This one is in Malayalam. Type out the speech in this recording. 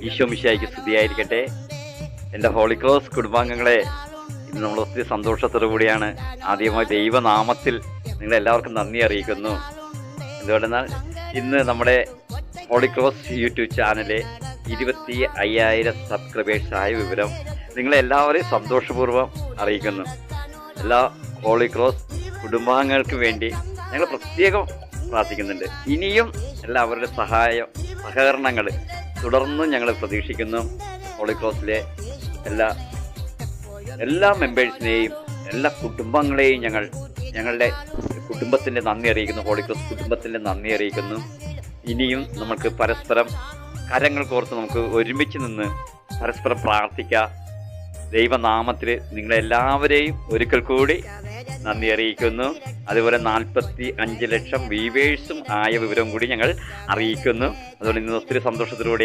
ഈശോ മിശിഹായ്ക്ക് സ്തുതിയായിരിക്കട്ടെ. എൻ്റെ ഹോളി ക്രോസ് കുടുംബാംഗങ്ങളെ, ഇന്ന് നമ്മൾ ഒത്തിരി സന്തോഷത്തോടു കൂടിയാണ് ആദ്യമായി ദൈവനാമത്തിൽ നിങ്ങളെല്ലാവർക്കും നന്ദി അറിയിക്കുന്നു. എന്തുകൊണ്ടെന്നാൽ ഇന്ന് നമ്മുടെ Holy Cross YouTube channel 25,000 subscribers ആയ വിവരം നിങ്ങളെല്ലാവരെയും സന്തോഷപൂർവ്വം അറിയിക്കുന്നു. എല്ലാ ഹോളി ക്രോസ് കുടുംബാംഗങ്ങൾക്ക് വേണ്ടി ഞങ്ങൾ പ്രത്യേകം പ്രാർത്ഥിക്കുന്നുണ്ട്. ഇനിയും എല്ലാവരുടെ സഹകരണങ്ങൾ തുടർന്നും ഞങ്ങൾ പ്രതീക്ഷിക്കുന്നു. ഹോളി ക്രോസിലെ എല്ലാ മെമ്പേഴ്സിനെയും എല്ലാ കുടുംബങ്ങളെയും ഞങ്ങളുടെ കുടുംബത്തിൻ്റെ നന്ദി അറിയിക്കുന്നു. ഹോളി ക്രോസ് കുടുംബത്തിൻ്റെ നന്ദി അറിയിക്കുന്നു. ഇനിയും നമുക്ക് പരസ്പരം കരങ്ങൾ കോർത്ത് നമുക്ക് ഒരുമിച്ച് നിന്ന് പരസ്പരം പ്രാർത്ഥിക്കാം. ദൈവനാമത്തിൽ നിങ്ങളെല്ലാവരെയും ഒരിക്കൽ കൂടി നന്ദി അറിയിക്കുന്നു. അതുപോലെ 45 ലക്ഷം വ്യൂവേഴ്സും ആയ വിവരം കൂടി ഞങ്ങൾ അറിയിക്കുന്നു. അതുകൊണ്ട് ഇന്ന് ഒത്തിരി സന്തോഷത്തിലൂടെ